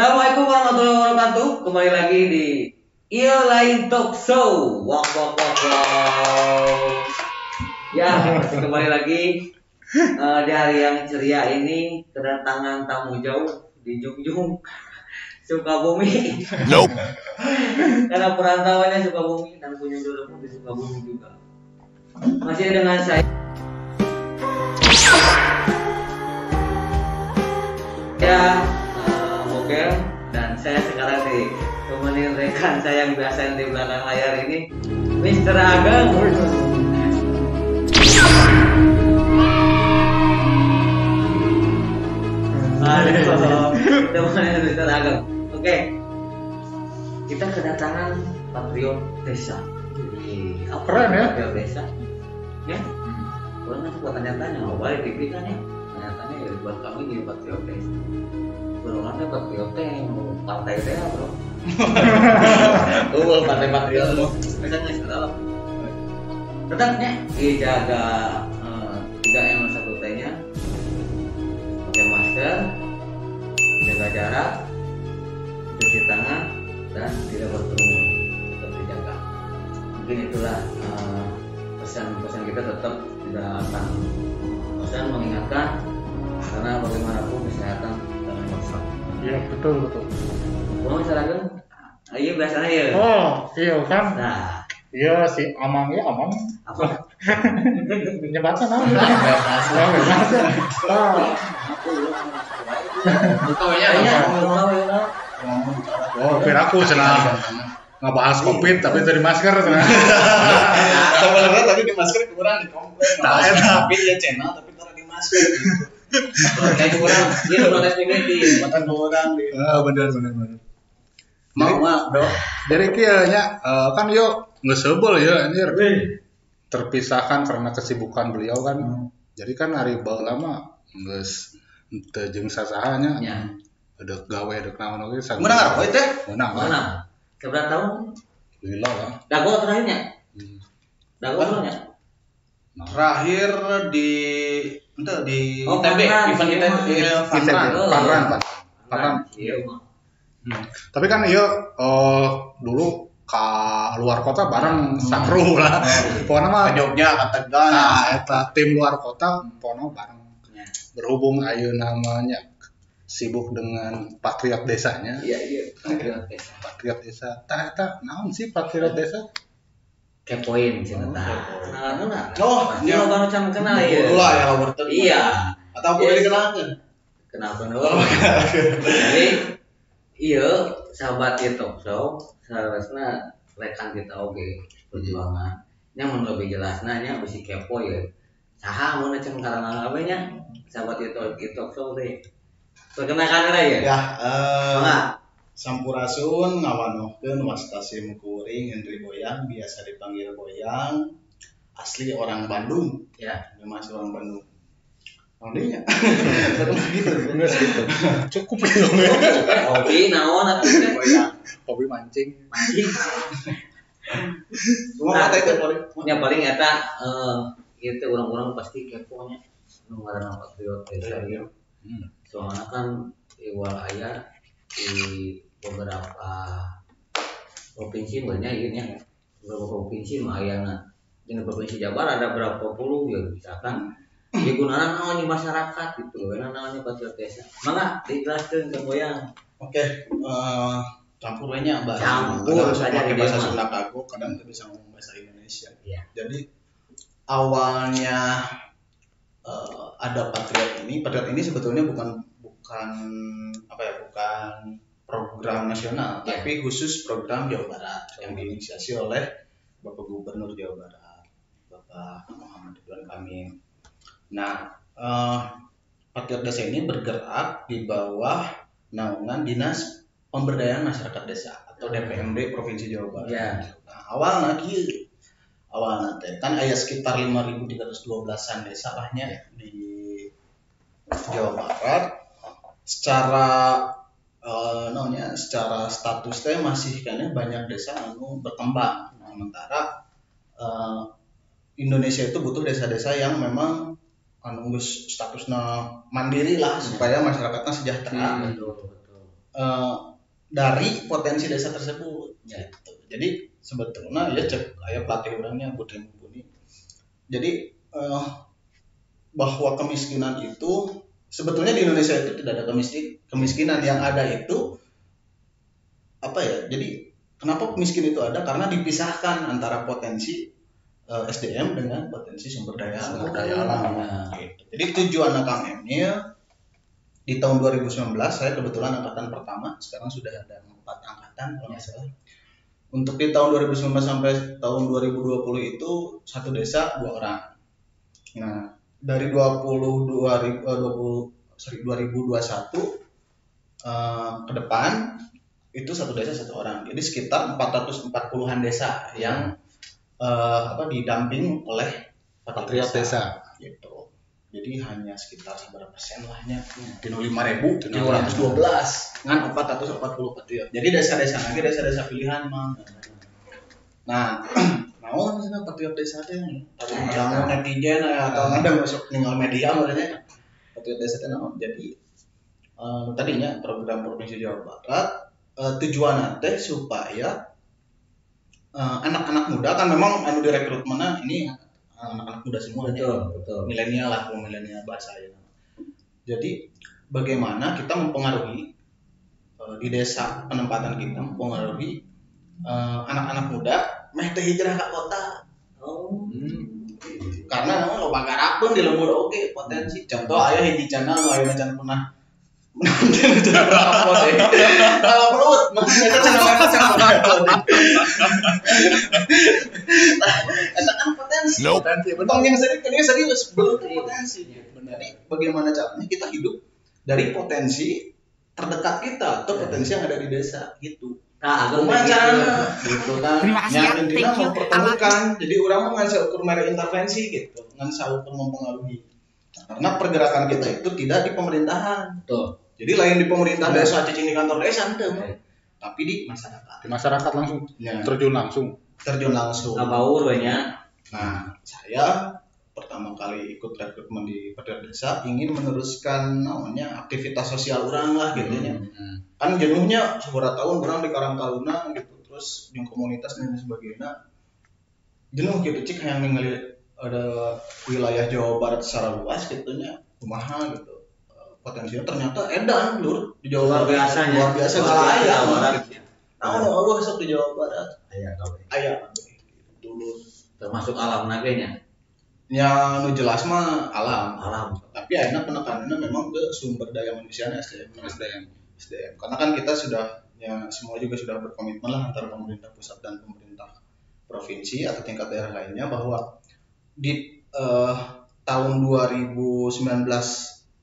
Assalamualaikum warahmatullahi wabarakatuh. Kembali lagi di Lain Talk Show. Wak. Ya, kembali lagi di hari yang ceria ini kedatangan tamu jauh di Jungjung Sukabumi. Nope. Karena perantauannya Sukabumi dan punya jodoh di Sukabumi juga. Masih dengan saya. Mokel, dan saya sekarang ditemenin rekan saya yang biasa di belakang layar ini, Mr. Ageng. Temenin Mr. Ageng. Oke, kita kedatangan Patriot Desa. Keren ya? Patriot Desa. Ya, orang aku buat tanya-tanya, mau balik TV kan ya? Tanya-tanya ya buat kami di Patriot Desa. Berorangnya Patriot yang partai teh bro. Partai Patriot lo. Misalnya dalam. Tetapnya dijaga 3M 1T-nya. Pakai masker, jaga jarak, cuci tangan, dan tidak berkerumun. Tetap dijaga. Mungkin itulah pesan-pesan kita tetap tidak akan bosan mengingatkan karena bagaimanapun kesehatan. Iya betul. Mau seragam? Ayo biasanya ya. Oh iya kan? Nah, iya si Amang ya Amang. apa? Nyebatan apa? Bebas. Itu ya. Oh, aku senang ngebahas COVID tapi dari masker senang. Sebenarnya tapi di masker kurang di komplain. Tapi dia channel tapi kurang di masker. Kayak kurang, dia protes negatif. Matan kurang di. Benar. Mau bro. Jadi kayaknya kan yuk nggak sebel ya anjir. Terpisahkan karena kesibukan beliau kan. Jadi kan hari lama nggak tejeng sasahanya. Ya. Ada gawe ada kenalan lagi. Menang apa itu? Menang. Mana? Keberapa tahun? Lila lah. Dago terakhirnya? Dago terakhirnya? Terakhir di TB, event kita Panran. Iya. Tapi kan iya dulu ke luar kota bareng sakru lah. Pokoknya mah ke Jogja ke Tegal. nah eta tim luar kota pokoknya bareng. Berhubung ayo namanya sibuk dengan Patriot Desanya. Iya. Patriot Desa. Eta naon sih Patriot Desa? Kepoin cerita. Kenalan mana? Oh, Dia baru kenal ya. Dulu lah ya Robert. Iya. Atau aku udah dikenalkan. Kenapa dulu? Jadi iya sahabat itu so seharusnya rekan kita oke perjuangan yang lebih jelasnya nya bisi kepo ya saha mun cenah karana abenya sahabat itu so deh perkenalkan ya Ya Sampurasun ngawanohkeun wastasi mukuring Henry Boyang biasa dipanggil Boyang asli orang Bandung ya masih orang Bandung. Nantinya. Gitu. Cukup dong. hobi naon atuh teh Hobi mancing. Cuma kata itu paling eta itu orang-orang pasti kepo nya nu ngaranna Patriot Desa ieu. Soalnya kan iwal aya di beberapa provinsi banyak ieu beberapa provinsi mah ayana di provinsi Jabar ada berapa puluh ya misalkan digunakan naon di masyarakat gitu naonnya Patriot Desa mangga dijelaskeun ke Boyang. Oke, campur banyak bahasa. Campur saja pakai di bahasa dia, Sunda kaku, kadang kita bisa ngomong bahasa Indonesia. Iya. Jadi awalnya ada Patriot ini sebetulnya bukan program nasional, Ya. tapi khusus program Jawa Barat yang diinisiasi oleh Bapak Gubernur Jawa Barat, Bapak Muhammad Ridwan Kamil. Nah, Patriot Desa ini bergerak di bawah naungan Dinas Pemberdayaan Masyarakat Desa atau DPMD Provinsi Jawa Barat. Ya. Nah, awalnya teh kan ada sekitar 5.312-an desa lahnya di Jawa Barat. Secara status teh masih kayaknya banyak desa anu berkembang. Nah, sementara Indonesia itu butuh desa-desa yang memang anu statusnya mandiri lah supaya masyarakatnya sejahtera. Betul. dari potensi desa tersebut. Gitu. Jadi sebetulnya ya cek aya pelatih orangnya Budi Mumpuni. Jadi bahwa kemiskinan itu sebetulnya di Indonesia itu tidak ada kemiskinan, yang ada itu apa ya? Jadi kenapa miskin itu ada? Karena dipisahkan antara potensi SDM dengan potensi sumber daya alam. Gitu. Jadi tujuan Kang Emil di tahun 2019, saya kebetulan angkatan pertama, sekarang sudah ada 4 angkatan kalau nggak salah. Untuk di tahun 2019 sampai tahun 2020 itu satu desa 2 orang. Nah, dari 2021 ke depan itu satu desa 1 orang. Jadi sekitar 440-an desa yang didamping oleh Patriot Desa. Gitu. Jadi hanya sekitar seberapa persen lahnya? 5.712 kan 440 patriot. Jadi desa-desa lagi desa-desa pilihan mang. Nah, naon cenah patriot desa teh? Ada netizen atau ada masuk tinggal media maksudnya. Patriot desa teh naon? Jadi tadinya program Provinsi Jawa Barat tujuanna teh supaya anak-anak muda kan memang anu direkrutmennya ini anak-anak muda semua, betul. Milenial bahasa ya. Jadi bagaimana kita mempengaruhi di desa penempatan kita mempengaruhi anak-anak muda meh teh hijrah ke kota. Karena lo bagarapeun di lembur oge potensi. Contoh aya hiji channel nu ayeuna can pernah kalau perut maksudnya eta kan potensi. Tong yang serius belum potensi. Jadi bagaimana caranya kita hidup dari potensi terdekat kita atau potensi yang ada di desa gitu. Nah, gimana caranya? Gitu kan. Terima kasih ya. Intinya mempertemukan. Jadi orang ngan saukur mere intervensi gitu, ngan saukur mempengaruhi. Karena pergerakan kita itu tidak di pemerintahan. Betul. Jadi lain di pemerintah desa, cicing di kantor desa ente, tapi di masyarakat. Di masyarakat langsung terjun langsung. Ngabaur banyak. Nah, saya pertama kali ikut rekrutmen di Patriot Desa ingin meneruskan namanya aktivitas sosial orang lah gitu nya. Kan jenuhnya seberapa tahun orang di Karangtaruna gitu, terus di komunitas dan sebagainya. Jenuh gitu cik yang ningali ada wilayah Jawa Barat secara luas gitu nya, kumaha gitu. Potensinya ternyata edan lur di Jawa Barat luar biasa kalau aya naon Allah sok di Jawa Barat aya dulu termasuk alam nagenya nya nu jelas mah alam tapi ayeuna penekanannya memang ke sumber daya manusia SDM karena kan kita sudah ya semua juga sudah berkomitmen lah antara pemerintah pusat dan pemerintah provinsi atau tingkat daerah lainnya bahwa di tahun 2019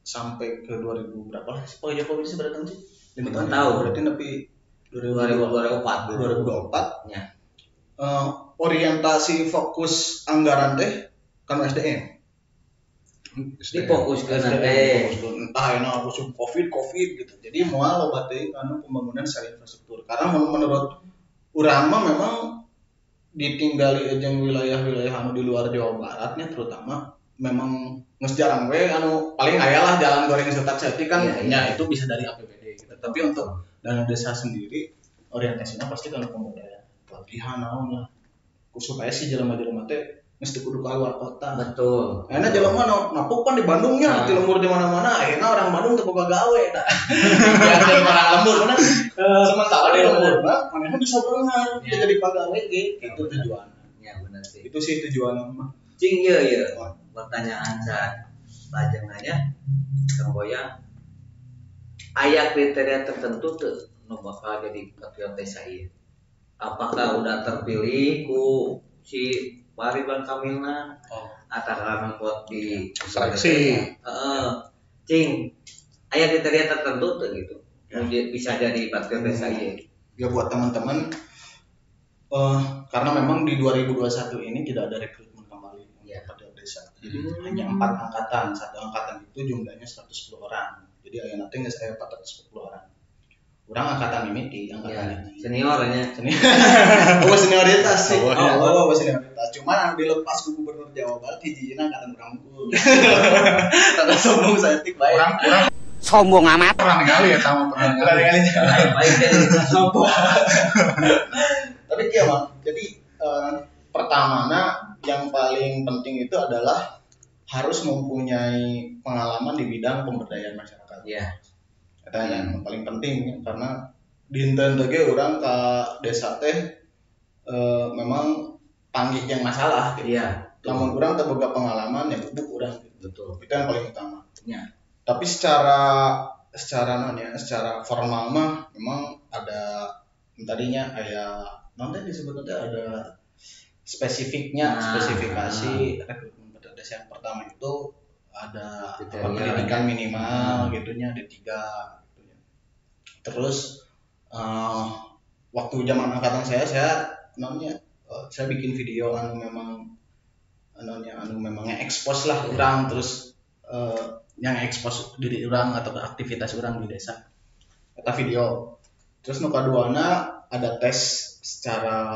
sampai ke 2000 berapa lah Pak Jokowi sih berapa tahun sih? 5 tahun. Berarti nepi 2024 ya. Orientasi fokus anggaran teh kan SDM. Difokuskeun teh entah enak musim Covid gitu. Jadi moal loba teh anu pembangunan secara infrastruktur. Karena menurut urang mah memang ditinggali jeung wilayah-wilayah anu di luar Jawa Baratnya terutama memang nges jarang anu paling aya lah jalan goreng setak seti kan ya itu bisa dari APBD gitu. Tapi untuk dana desa sendiri orientasinya pasti kalau pemberdayaan pelatihan naon lah supaya si jelema-jelema teh mesti kudu keluar kota. Betul. Enak jelema napuk kan di Bandungnya di lembur di mana-mana akhirnya orang Bandung teu boga gawe tah. Ya orang lembur mana sementara di lembur mah manehna bisa berenang jadi pagawe ge itu tujuan. Ya benar sih. Itu sih tujuan mah. Cing ya. Pertanyaan saya lajeng nanya Kang Boyang aya kriteria tertentu tuh nu bakal jadi patriot desa ieu. Apakah udah terpilih ku si Ridwan Kamilna atau karena buat di seleksi? Cing aya kriteria tertentu tuh gitu bisa jadi patriot desa ieu. Ya buat teman-teman karena memang di 2021 ini tidak ada rekrutmen kembali patriot desa. Jadi hanya 4 angkatan, satu angkatan itu jumlahnya 110 orang. Jadi aya nanti geus aya 410 orang. Urang angkatan mimiti, angkatan ini. Seniornya. Senioritas sih. Senioritas. Cuman anu dilepas ku Gubernur Jawa Barat hiji angkatan urang unggul. Tanda sombong saeutik bae. Sombong amat. Pernah ningali ya sama pernah ningali. Baik dari sombong. Tapi iya Bang, jadi pertamanya yang paling penting itu adalah harus mempunyai pengalaman di bidang pemberdayaan masyarakat. Iya. Eta yang paling penting karena dinten teh ge urang ka desa teh memang panggih yang masalah gitu. Iya. Namun urang teh boga pengalaman ya bubuk urang gitu. Betul. Itu yang paling utama. Iya. Tapi secara formal mah memang ada tadinya kayak nanti disebutnya ada spesifiknya, spesifikasi rekrutmen petugas desa yang pertama itu ada pendidikan minimal gitunya ada 3 gitu. Terus waktu zaman angkatan saya namanya saya bikin video anu memang nge-expose lah orang terus yang expose diri orang atau ke aktivitas orang di desa. Eta video. Terus nu kaduana ada tes secara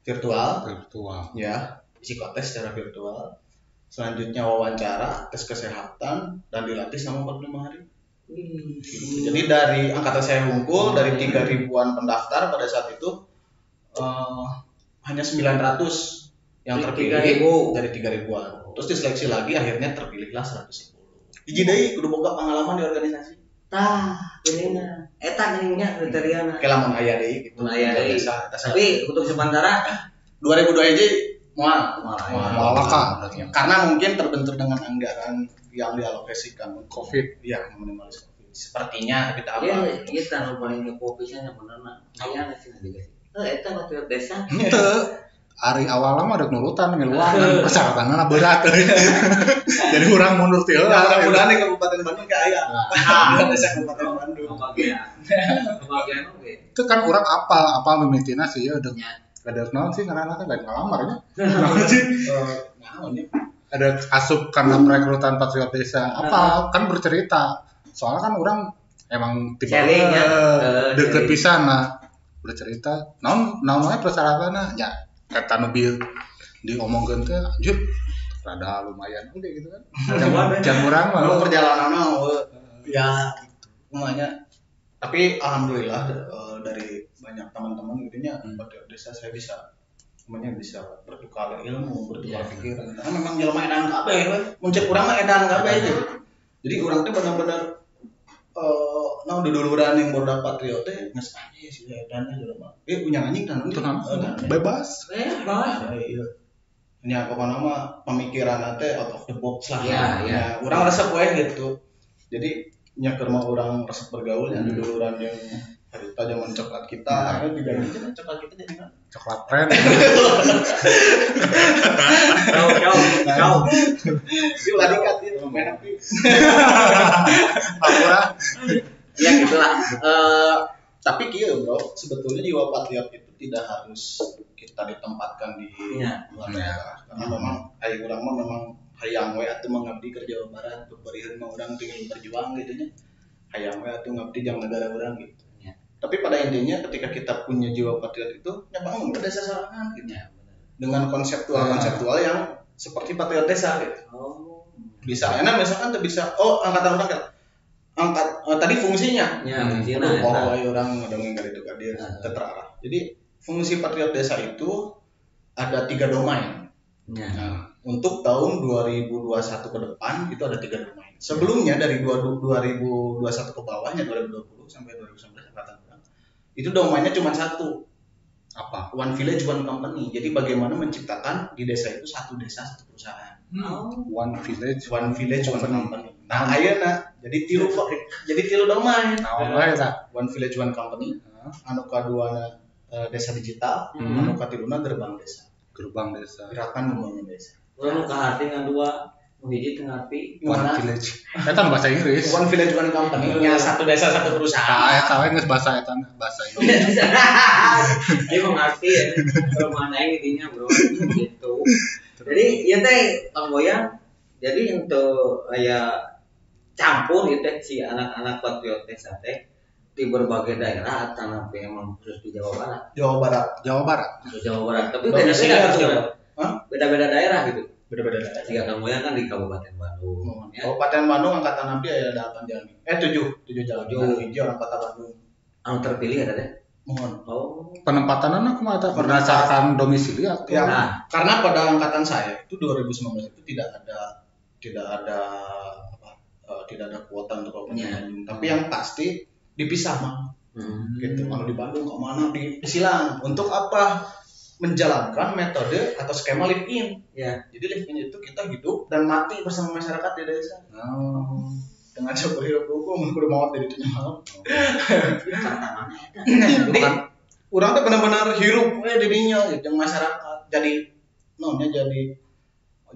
virtual ya, psikotes secara virtual. Selanjutnya wawancara, tes kesehatan dan dilatih selama 45 hari. Jadi dari angkatan saya unggul dari 3.000-an pendaftar pada saat itu hanya 900 yang terpilih dari 3.000-an. Terus diseleksi lagi akhirnya terpilihlah 110. Hiji deui kudu boga pengalaman di organisasi. Tah, geningan. Eta geningan kriteriana. Kelamun aya deui gitu. Aya deui. Tapi untuk sementara 2002 hiji moal Malaka. Karena mungkin terbentur dengan anggaran yang dialokasikan Covid. Iya, minimalis Covid. Sepertinya kita iya, kita paling ngekopisnya benerna. Aya sih dikasih. Eta patriot desa. Hari awal mah ada nurutan ngeluaran persyaratannya berat. Jadi kurang mundur ti heula. Mudah-mudahan di Kabupaten Bandung kayak aya. Desa Kabupaten Bandung. Kebagian oke. Itu kan orang apa mimitina sih ya udah. Ada naon sih karena kan enggak ngalamarnya. Ada asup karena perekrutan patriot desa. Apa kan bercerita. Soalnya kan orang emang tipe deket pisan nah bercerita. Naon persyaratannya ya kata mobil diomongkeun teh anjir rada lumayan oke gitu kan. Jam urang mah perjalanannya ya namanya. Tapi alhamdulillah dari banyak teman-teman gitunya patriot desa saya bisa bertukar ilmu, bertukar pikiran. Karena memang jelema edan kabeh we. Muncul urang mah edan kabeh gitu. Jadi urang teh benar-benar duduluran yang baru patriot teh geus anjing sih edan jelema. Punya anjing kan bebas. Iya. Nya pokoknya mah pemikiran teh out of the box lah. Iya. Urang resep we gitu. Jadi nya keur mah urang resep bergaul yang duduluran yang harita zaman coklat kita akhirnya diganti coklat kita jadi kan coklat tren. Jauh. Tadi kan itu merah pi. Ya gitulah. Tapi kieu bro, sebetulnya jiwa patriot itu tidak harus kita ditempatkan di luar daerah. Karena memang ari urang mah memang hayang we atuh mengabdi ke Jawa Barat, beureun mah urang tinggal berjuang gitu nya. Hayang we atuh ngabdi jang negara urang gitu. Tapi pada intinya ketika kita punya jiwa patriot itu bangun ke desa sorangan gitu. Dengan konseptual yang seperti patriot desa gitu. Bisa enak misalkan tuh bisa angkatan orang tadi fungsinya. Orang ngedongeng dari itu dia terarah. Jadi fungsi patriot desa itu ada 3 domain. Nah, untuk tahun 2021 ke depan itu ada 3 domain. Sebelumnya dari 2021 ke bawahnya 2020 sampai 2019 angkatan orang itu domainnya cuma 1. Apa? One village one company. Jadi bagaimana menciptakan di desa itu satu desa satu perusahaan. One village one company. Nah, ayeuna jadi tilu domain. One village one company. Anu kaduana desa digital, anu katiluna gerbang desa. Gerakan membangun desa. Urang ka hati ngadua hiji teu ngarti One village. Eta bahasa Inggris. One village one company. Nya satu desa satu perusahaan. Eta we geus bahasa Inggris. Dia mengerti ya. Perumahan aing intinya bro gitu. Jadi ieu teh Bang Boyang jadi untuk aya campur ieu teh si anak-anak patriot desa teh di berbagai daerah atau memang khusus di Jawa Barat. Jawa Barat. Tapi beda-beda gitu. Beda-beda daerah gitu. beda-beda daerah. Jika kamu ya kan di Kabupaten Bandung. Ya. Kabupaten Bandung angkatan nabi aya 8 jalmi. 7 jalmi. Tujuh. Hiji orang Kota Bandung. Anu terpilih ada deh. Mohon. Oh. Penempatannya kumaha eta berdasarkan domisili atau Ya, Nah. karena pada angkatan saya itu 2019 itu tidak ada kuota untuk Kabupaten Bandung. Tapi yang pasti dipisah mah. Gitu. Kalau di Bandung kemana di Silang. Untuk apa? Menjalankan metode atau skema live in. Ya. Jadi live in itu kita hidup dan mati bersama masyarakat di desa. Dengan coba hidup hukum, kudu maut dari itu malam. Jadi orang tuh benar-benar hirup di dinya jeung masyarakat. Jadi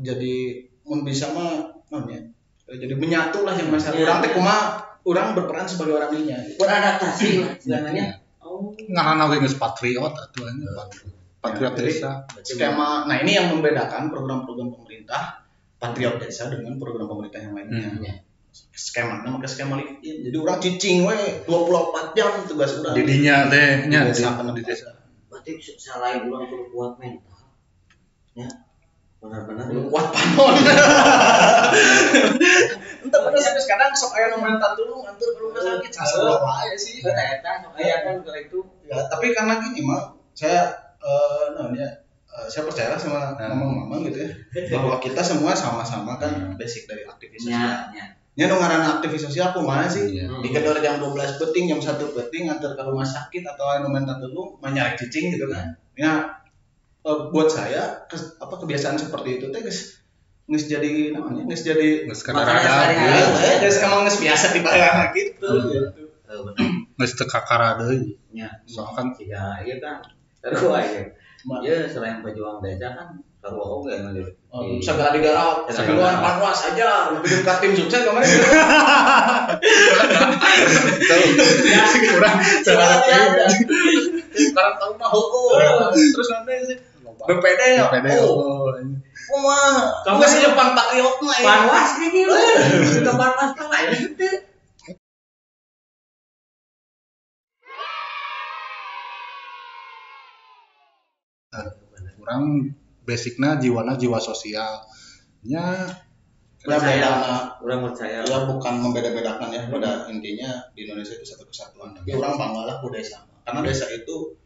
jadi mun bisa mah jadi menyatu lah jeung masyarakat. Urang teh kumaha urang berperan sebagai orang dinya. Beradaptasi lah istilahnya. Oh. ngaranna we geus patriot atuh patriot desa. Skema, nah ini yang membedakan program-program pemerintah Patriot Desa dengan program pemerintah yang lainnya. Skema, nama skema live in. Jadi orang cicing we 24 jam tugas urang. Di dinya teh nya di desa. Berarti selain orang kudu kuat mental. Ya. Benar-benar Kuat panon. Entah bener sih kadang sok aya nu mental dulu ngantur ke rumah sakit sastra wae sih. Eta aya kan kalau itu. Ya, tapi karena gini mah saya saya percaya sama mamang-mamang gitu ya bahwa kita semua sama-sama kan basic dari aktivis sosial. Nya nu ngaranna aktivis sosial kumaha sih? Digedor jam 12 penting, jam 1 penting nganter ke rumah sakit atau anu mental dulu nyarek cicing gitu kan. Ya buat saya kebiasaan seperti itu teh geus jadi namanya geus jadi kadang ada geus emang geus biasa dibayar gitu. geus teu kakara deui. Ya, Soalnya kan jika iya kan sarua ya. Ya selain pejuang desa kan sarua oge anu di segala digarap, keluar panwas aja, lebih dekat tim sukses kemarin. kurang Sekarang tahu mah terus nanti sih BPD ya. Wah, kamu sih Jepang patriot mah ya. panwas ini lah. Sudah panwas kan lain itu. kurang basicnya jiwa sosialnya Orang percaya. Ya bukan membeda-bedakan ya, pada intinya di Indonesia itu satu kesatuan. Tapi orang banggalah ku desa. Karena desa itu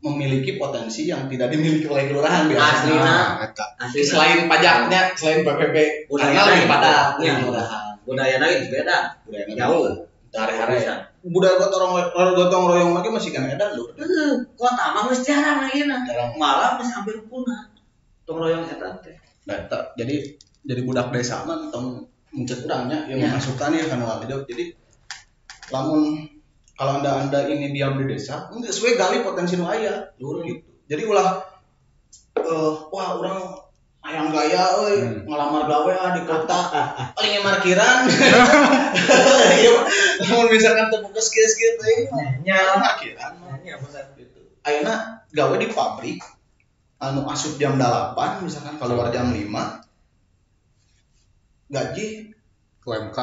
memiliki potensi yang tidak dimiliki oleh kelurahan biasanya. Asli Selain pajaknya, selain PPP, karena lebih pada kelurahan. Budaya lagi beda. Jauh. Hari-hari. Budaya gotong royong lagi masih kan edan loh. Kota mah geus jarang lagi nah. Malah geus hampir punah. Gotong royong eta teh. Nah, jadi budak desa mah tong mencet urangnya yang memasukkan ya kana hidup. Jadi lamun kalau anda ini diam di desa, geus we gali potensi nu aya, gitu. Jadi ulah wah urang hayang gaya euy, ngalamar gawe di kota. Paling markiran. Ieu lamun misalkan teu fokus kieu teh nya markiran. Nya bener gitu. Ayeuna gawe di pabrik anu asup jam 8 misalkan keluar jam 5 gaji UMK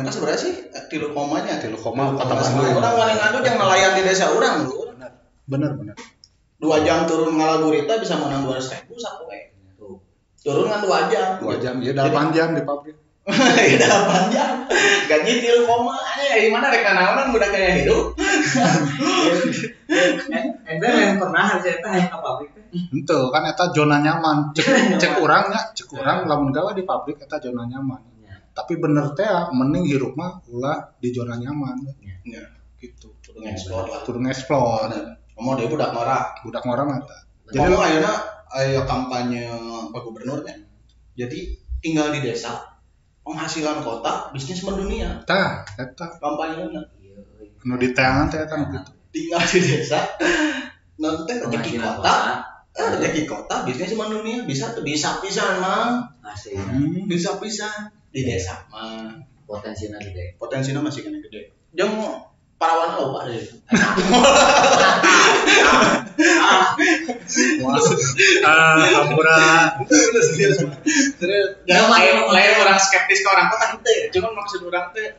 sebenarnya sih 3 komanya 3 koma kota Bandung. Orang paling ngadu yang nelayan di desa orang lu. Bener. 2 jam turun ngalagurita bisa menang 200.000 sapoe. Tuh. Turun kan 2 jam. 2 jam ya 8 jam di pabrik. Ya 8 jam. Gaji 3 koma nya gimana rek naonan budak kayak hidup. Enda yang pernah harus eta hayang ka pabrik teh. Henteu kan eta zona nyaman. Cek urang lamun gawe di pabrik eta zona nyaman. Tapi bener teh mending hirup mah ulah di zona nyaman. Ya, gitu. kudu ngeksplor lah. Kudu ngeksplor. Ngomong deui budak ngora eta. Jadi ayeuna aya kampanye Pak Gubernurnya. Jadi tinggal di desa, penghasilan kota, bisnis mendunia. Tah, eta Kampanye anu diteangan teh eta gitu. tinggal di desa, nanti rezeki kota, bisnis mendunia bisa pisan mang. Asli. Bisa pisan di desa mah. Potensinya gede. Potensinya masih kena gede. Jeung parawan loba deh. Ampura. Terus lain orang skeptis ke orang kota teh. Cuma maksud orang teh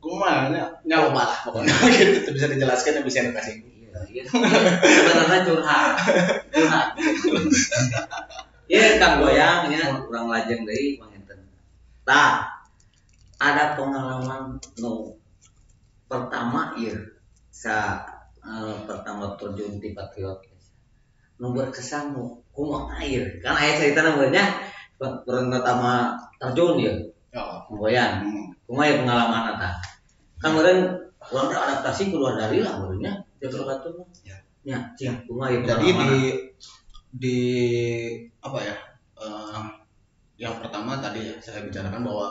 kumaha nya loba lah pokoknya gitu bisa dijelaskan yang bisa edukasi. Iya. Sebenarnya curhat. Iya Kang Goyangnya kurang lajeng deui panginten. Tah ada pengalaman nu pertama ieu pertama terjun di Patriot nu berkesan nu kumaha ieu kan aya cerita namanya pertama terjun ya Goyang kumaha ieu pengalaman eta kan meureun urang teh adaptasi keluar dari lah meureunnya teh batu nya cing kumaha ieu jadi di apa ya yang pertama tadi ya saya bicarakan bahwa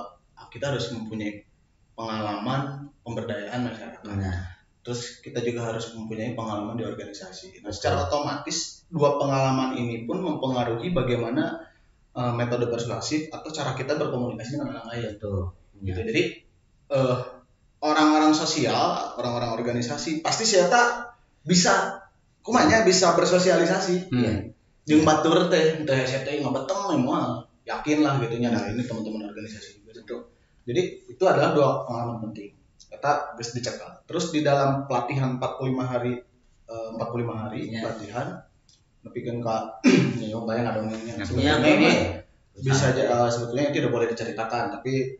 kita harus mempunyai pengalaman pemberdayaan masyarakat. Terus kita juga harus mempunyai pengalaman di organisasi. Nah, secara otomatis dua pengalaman ini pun mempengaruhi bagaimana metode persuasif atau cara kita berkomunikasi dengan orang lain. Gitu. Jadi orang-orang sosial, orang-orang organisasi pasti siapa bisa kumanya bisa bersosialisasi. Jeung batur teh hese ngabeteng moal yakin lah gitu nya. Nah, ini teman-teman organisasi juga gitu. Jadi itu adalah dua pengalaman penting. Kita geus dicekal. Terus di dalam pelatihan 45 hari pelatihan nepikeun ka nyo bayang ada ngomongnya. Sebetulnya bisa sebetulnya itu udah boleh diceritakan tapi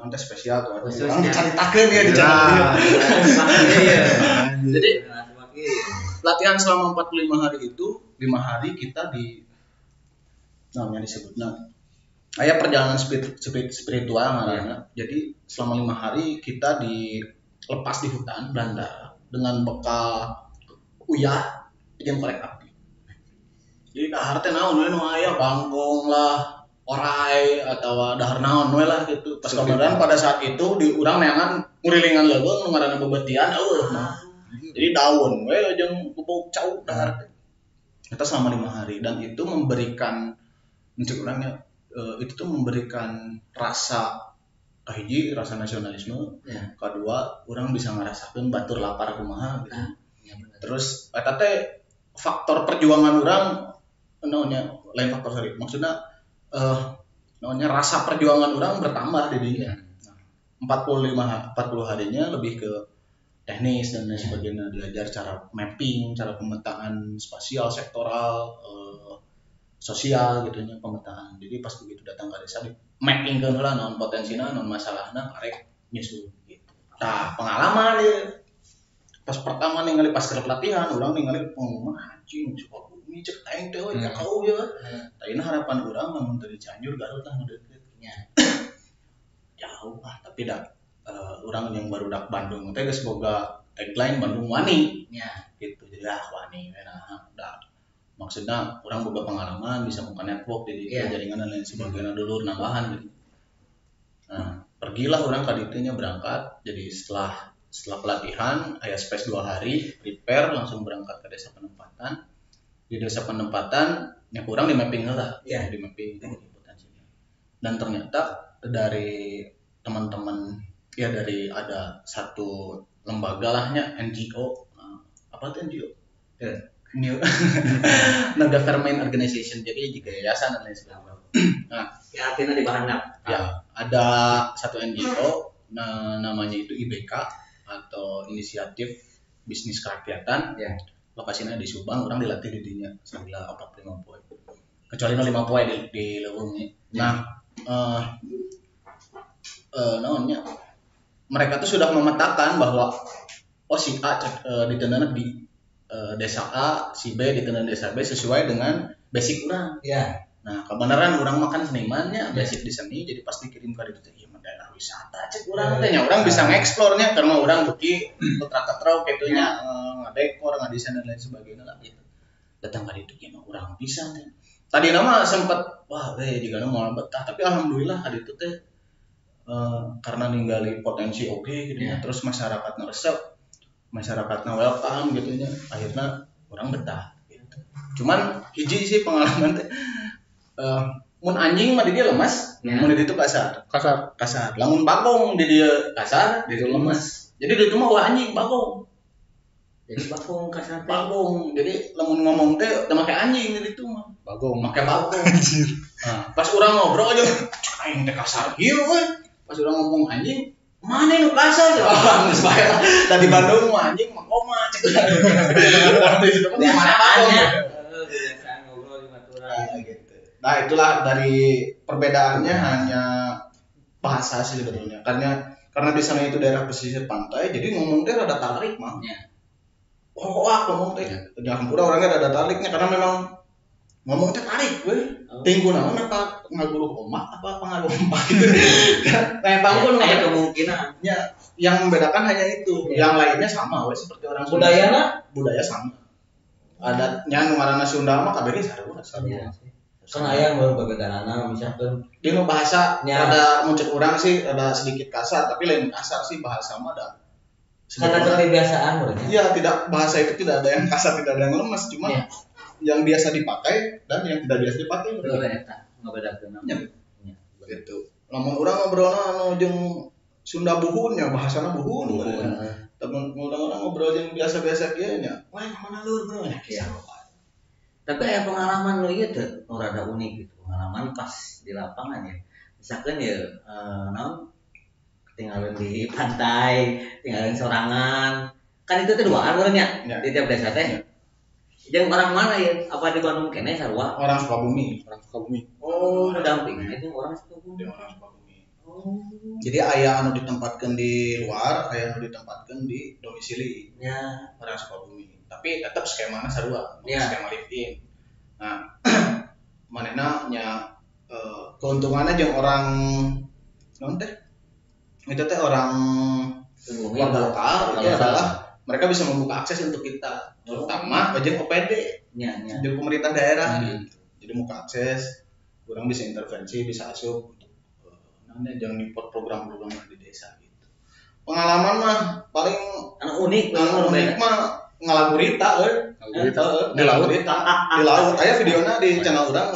non teh spesial tuh orang diceritakeun ya diceritakeun. Jadi pelatihan selama 45 hari itu 5 hari kita di namanya disebutnya aya perjalanan spiritual ngaranna. Jadi selama 5 hari kita dilepas di hutan Belanda dengan bekal uyah jeung korek api. Jadi dahar teh naon we nu aya bangkong lah, orai atau dahar naon we lah gitu. Pas kemudian pada saat itu di urang neangan ngurilingan leuweung nu ngaranna bebetian Jadi daun we jeung bubuk cau dahar teh. Kita selama 5 hari dan itu memberikan mencek orangnya itu tuh memberikan rasa hiji rasa nasionalisme, kedua orang bisa ngerasakan batur lapar kumaha gitu. Terus eta teh faktor perjuangan orang lain faktor maksudnya rasa perjuangan orang bertambah di dinya. 40 harinya lebih ke teknis dan lain sebagainya, belajar cara mapping, cara pemetaan spasial, sektoral, sosial gitu nya pemetaan. Jadi pas begitu datang ke desa di mapping kan lah non potensina, non masalahna karek nyusul gitu. Nah, pengalaman dia pas pertama ningali pas ke pelatihan, orang ningali pengumuman anjing suka bumi cek aing teh we kau ya. Tadina harapan urang lamun teu di Cianjur Garut lah nu deukeut nya. Jauh lah tapi dah orang yang baru dak Bandung teh geus boga tagline Bandung wani nya gitu. Jadi wani nah maksudnya orang boga pengalaman bisa buka network di jaringan dan lain sebagainya dulu nambahan gitu. Nah, pergilah orang ka ditu nya berangkat. Jadi setelah pelatihan aya space 2 hari prepare langsung berangkat ke desa penempatan. Di desa penempatan nya kurang di mapping heula di mapping potensinya. Dan ternyata dari teman-teman dari ada satu lembaga lahnya NGO apa tuh NGO New Non-Government Organization, jadi juga yayasan dan lain sebagainya. Nah, artinya di bahanap. Ya, ada satu NGO namanya itu IBK atau Inisiatif Bisnis Kerakyatan. Lokasinya di Subang, orang dilatih di dinya sambil 45 poin. Kecuali 5 poin di Leuweung. Nah, namanya mereka tuh sudah memetakan bahwa si A ditenana di desa A, si B ditenana desa B sesuai dengan basic orang. Nah, kebenaran orang makan senimannya basic di seni, jadi pas dikirim ke itu ya daerah wisata cek orang teh nya orang bisa ngeksplornya karena orang beki putra-putra kitunya ngadekor ngadesain dan lain sebagainya lah gitu. Datang ke itu ya orang bisa nih. Tadi nama sempat jika mau betah tapi alhamdulillah hari itu teh karena ninggali potensi gitu ya. Terus masyarakatnya resep, masyarakatnya welcome gitu nya. Akhirnya orang betah gitu. Cuman hiji sih pengalaman teh mun anjing mah di dia lemas, mun di itu kasar. Lamun bagong di dia kasar, di dia lemas. Jadi di itu mah anjing bagong. Jadi bagong kasar. Bagong. Jadi lamun ngomong teh udah make anjing di itu mah. Bagong. Make bagong. Nah, pas urang ngobrol aja aing teh kasar kieu we. Pas orang ngomong anjing, mana nu kasar? Geus bae lah. Tadi Bandung mah anjing mah koma cek. Di situ mah mana bagong. Biasa ngobrol di baturan gitu. Nah itulah dari perbedaannya hanya bahasa sih sebetulnya. Karena di sana itu daerah pesisir pantai, jadi ngomong teh rada tarik mah. Ya. Ngomong teh. Hampura orangnya rada tariknya karena memang ngomong teh tarik, weh. Tinggu naon apa ngaguluh omak apa pengaruh omak gitu. Kayak tahu kan ada kemungkinan. Ya, yang membedakan hanya itu. Yang lainnya sama, weh, seperti orang Sunda. Budaya sama. Adatnya nu ngaranna Sunda mah kabeh sarua. Kan aya baru perbedaan misalkan Di nu bahasa ada muncul orang sih ada sedikit kasar, tapi lain kasar sih bahasa mah ada. kata kebiasaan berarti. Iya, tidak bahasa itu tidak ada yang kasar, tidak ada yang lemes, cuma yang biasa dipakai dan yang tidak biasa dipakai. Betul eta, ngabedakeun. Ya. Gitu. Lamun urang ngobrolna anu jeung Sunda buhun nya, bahasana buhun. Temen orang-orang ngobrol yang biasa-biasa kieu nya. Wah, mana lur bro? Ya. Tapi aya pengalaman lu ieu teh rada unik gitu. Pengalaman pas di lapangan ya. Misalkan ya ketinggalan di pantai, tinggalin sorangan. Kan itu teh duaan urangnya di tiap desa teh. Jeung orang mana ya? Apa di Bandung kene sarua? Orang Sukabumi. Oh, dampingan itu orang Sukabumi. Oh. Jadi aya anu ditempatkeun di luar, aya anu ditempatkeun di domisili. Ya, Orang Sukabumi. Tapi tetap skemana sarua, skema live in. Nah, manehna nya keuntungannya jeung orang naon teh? Itu teh orang warga lokal itu adalah mereka bisa membuka akses untuk kita, terutama jeung OPD, jeung pemerintah daerah gitu. Jadi membuka akses, orang bisa intervensi, bisa asup untuk nanti jangan import program-program di desa gitu. Pengalaman mah paling unik mah ngalagurita di laut aya videona di channel urang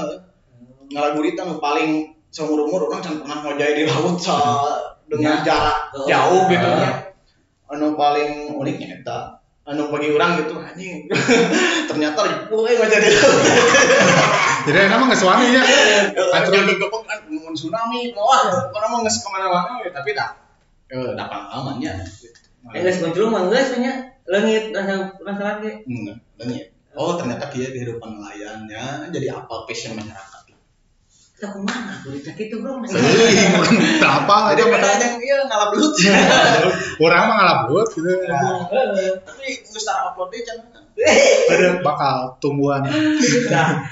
ngalagurita nu paling seumur-umur urang can pernah ngojay di laut dengan jarak jauh gitu ya. Anu paling uniknya eta anu bagi urang gitu anjing ternyata poe ngojay di laut. Jadi emang geus wani nya. Aturan digepek kan mun tsunami wah orang mah geus kemana-mana tapi dah dapat amannya. Geus muncul mah geus nya. Langit rasa lagi. Langit. Oh, ternyata kieu kehidupan nelayannya jadi apa passion masyarakat. Kita kemana? Berita gitu bro. Apa? Jadi bedanya ieu ngalablut. Urang mah ngalablut gitu. Tapi geus tara upload deui channel. Bakal tumbuhan. Nah.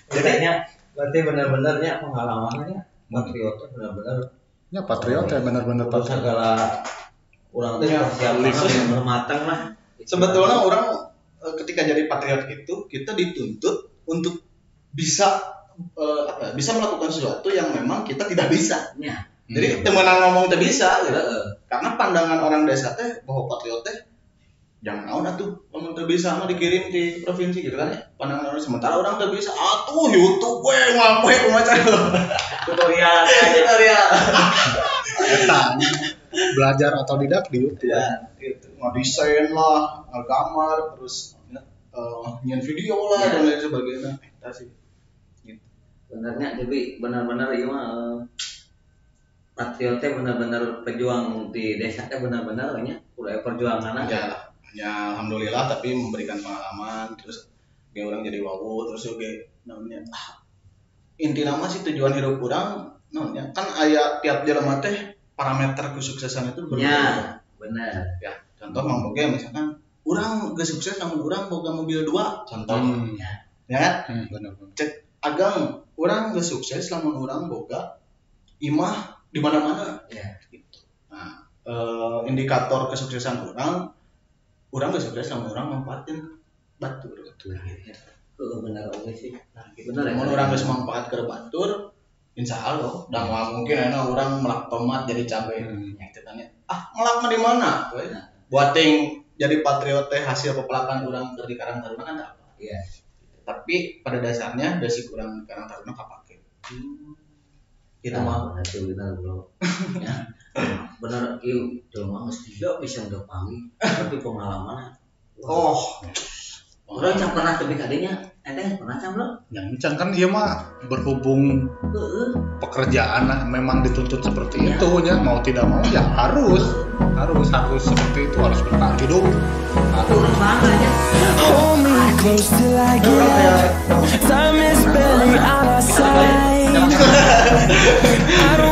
Jadinya berarti benar-benarnya pengalamannya patriot benar-benar. Ya patriot ya benar-benar patriot. Segala orang teh persiapan bermatang lah. Sebetulnya orang ketika jadi patriot itu kita dituntut untuk bisa bisa melakukan sesuatu yang memang kita tidak bisa. Ya. Jadi temenan ngomong teh bisa gitu. Karena pandangan orang desa teh bahwa patriot teh jangan naon atuh ngomong teh bisa mah dikirim di provinsi gitu kan ya. Pandangan orang sementara orang teh bisa atuh YouTube we ngawe kumaha tutorial. Eta belajar otodidak di YouTube. Ya, gitu. Ngedesain lah, ngegambar, terus nyian video lah dan lain sebagainya. Eta sih. Gitu. Benernya tapi benar-benar ieu mah patriot teh benar-benar pejuang di desa teh benar-benar nya udah perjuangan ya alhamdulillah tapi memberikan pengalaman terus ge orang jadi wawu terus ge namanya inti nama sih tujuan hidup orang namanya kan aya tiap jelema teh parameter kesuksesan itu berbeda. Ya, benar. Ya, contoh Mang Boge misalkan urang geus sukses namun urang boga mobil 2 contoh. Ya. Benar. Cek agang urang geus sukses lamun urang boga imah di mana-mana. Ya. Gitu. Nah, indikator kesuksesan urang geus sukses lamun urang manfaatin batur. Betul. Benar oke sih. Nah, gitu. Lamun urang geus manfaat ke batur insya Allah, dah mungkin enak orang melak tomat jadi cabai. Yang tanya, melak mah di mana? Buating jadi patriot teh hasil pepelakan orang di Karang Taruna kan apa? Iya. Tapi pada dasarnya basic orang di Karang Taruna kapake. Itu mah benar bro. Ya. Benar ieu jelema geus tidak bisa ngepangi tapi pengalaman. Orang yang pernah tapi kadinya ente pernah cam lo? Yang kan iya mah berhubung pekerjaan memang dituntut seperti itu ya mau tidak mau ya harus seperti itu harus bertahan hidup. Harus Hold me close till I get up. Time is barely on our side. masyarakat.